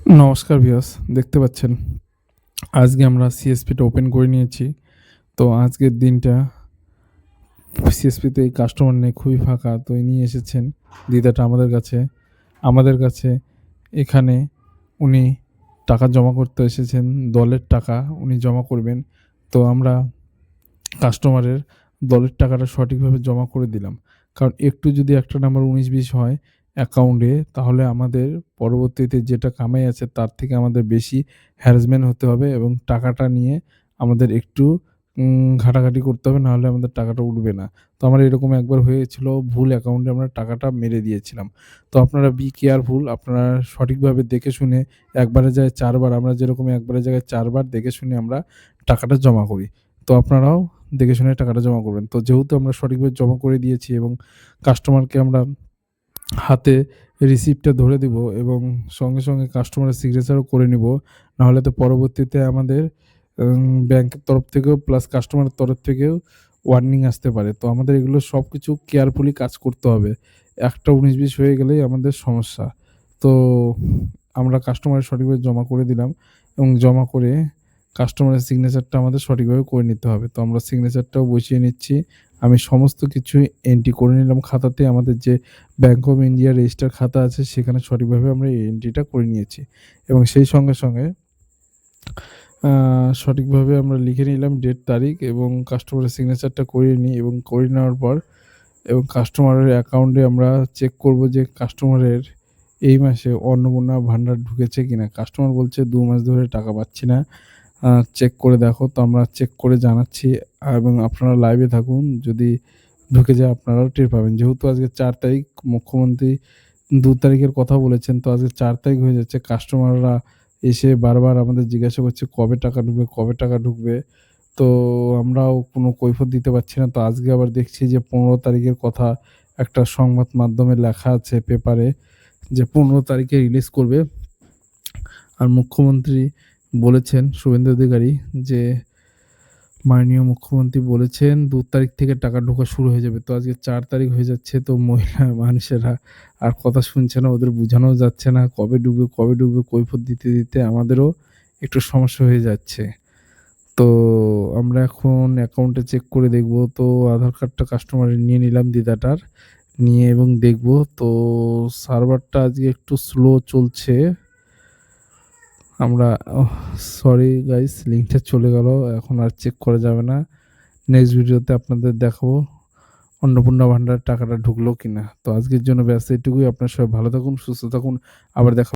নমস্কার ভিউয়ার্স, দেখতে পাচ্ছেন আজকে আমরা সিএসপিটা ওপেন করে নিয়েছি। তো আজকের দিনটা সিএসপিতে কাস্টমার নেই, খুবই ফাঁকা। তো ইনি এসেছেন দিদাটা আমাদের কাছে। আমাদের কাছে এখানে উনি টাকা জমা করতে এসেছেন। দলের টাকা উনি জমা করবেন। তো আমরা কাস্টমারের দলের টাকাটা সঠিকভাবে জমা করে দিলাম। কারণ একটু যদি একটা নাম্বার ১৯-২০ হয় অ্যাকাউন্টে, তাহলে আমাদের পরবর্তীতে যেটা কামাই আছে তার থেকে আমাদের বেশি হ্যারাসমেন্ট হতে হবে এবং টাকাটা নিয়ে আমাদের একটু ঘাটাঘাটি করতে হবে, নাহলে আমাদের টাকাটা উঠবে না। তো আমার এরকম একবার হয়েছিল, ভুল অ্যাকাউন্টে আমরা টাকাটা মেরে দিয়েছিলাম। তো আপনারা বি কেয়ারফুল, আপনারা সঠিকভাবে দেখে শুনে একবারের জায়গায় ৪ বার, আমরা যেরকম একবারের জায়গায় ৪ বার দেখে শুনে আমরা টাকাটা জমা করি। তো আপনারাও দেখে শুনে টাকাটা জমা করবেন। তো যেহেতু আমরা সঠিকভাবে জমা করে দিয়েছি এবং কাস্টমারকে আমরা হাতে রিসিপ্টটা ধরে দিব এবং সঙ্গে কাস্টমারের সিগনেচারও করে নিব। নাহলে তো পরবর্তীতে আমাদের ব্যাংকের তরফ থেকেও প্লাস কাস্টমারের তরফ থেকেও ওয়ার্নিং আসতে পারে। তো আমাদের এগুলো সবকিছু কেয়ারফুলি কাজ করতে হবে। একটা ১৯-২০ হয়ে গেলেই আমাদের সমস্যা। তো আমরা কাস্টমারের সঠিকভাবে জমা করে দিলাম এবং জমা করে কাস্টমারের সিগনেচারটা আমাদের সঠিকভাবে করে নিতে হবে। তো আমরা সিগনেচারটাও বসিয়ে নিচ্ছি। আমি সমস্ত কিছুই এন্ট্রি করে নিলাম খাতাতে। আমাদের যে ব্যাংক অফ ইন্ডিয়া রেজিস্টার খাতা আছে সেখানে সঠিকভাবে আমরা এই এন্ট্রিটা করে নিয়েছি এবং সেই সঙ্গে আ সঠিকভাবে আমরা লিখে নিলাম ডেট, তারিখ এবং কাস্টমারের সিগনেচারটা করিয়ে নিই এবং করে নেওয়ার পর এবং কাস্টমারের অ্যাকাউন্টে আমরা চেক করব যে কাস্টমারের এই মাসে অন্নপূর্ণা ভান্ডার ঢুকেছে কিনা। কাস্টমার বলছে ২ মাস ধরে টাকা পাচ্ছি না। চেক করে দেখো। তো আমরা চেক করে জানাচ্ছি এবং আপনারা লাইভে থাকুন। যদি ঢুকে যায় আপনারাও টের পাবেন। যেহেতু আজকে ৪ তারিখ, মুখ্যমন্ত্রী ২ তারিখের কথা বলেছেন। তো আজকে ৪ তারিখ হয়ে যাচ্ছে। কাস্টমাররা এসে বারবার আমাদের জিজ্ঞাসা করছে কবে টাকা ঢুকবে, কবে টাকা ঢুকবে? তো আমরাও কোনো কৈফিয়ত দিতে পারছি না। তো আজকে আবার দেখছি যে ১৫ তারিখের কথা একটা সংবাদ মাধ্যমে লেখা আছে পেপারে যে ১৫ তারিখে রিলিজ করবে। আর মুখ্যমন্ত্রী বলেছেন শুভেন্দু অধিকারী যে মাননীয় মুখ্যমন্ত্রী বলেছেন ২ তারিখ থেকে টাকা ঢোকা শুরু হয়ে যাবে। তো আজকে ৪ তারিখ হয়ে যাচ্ছে। তো মহিলা মানুষেরা আর কথা শুনছে না, ওদের বুঝানোও যাচ্ছে না। কবে ঢুকবে কৈফিয়ত দিতে আমাদেরও একটু সমস্যা হয়ে যাচ্ছে। তো আমরা এখন অ্যাকাউন্টে চেক করে দেখব। তো আধার কার্ডটা কাস্টমারের নিয়ে নিলাম দিদাটার। নিয়ে এবং দেখব। তো সার্ভারটা আজকে একটু স্লো চলছে। আমরা সরি গাইস, লিঙ্কটা চলে গেল। এখন আর চেক করা যাবে না। নেক্সট ভিডিওতে আপনাদের দেখাবো অন্নপূর্ণা ভান্ডারের টাকাটা ঢুকলো কিনা। তো আজকের জন্য ব্যাস এটুকুই। আপনারা সবাই ভালো থাকুন, সুস্থ থাকুন। আবার দেখা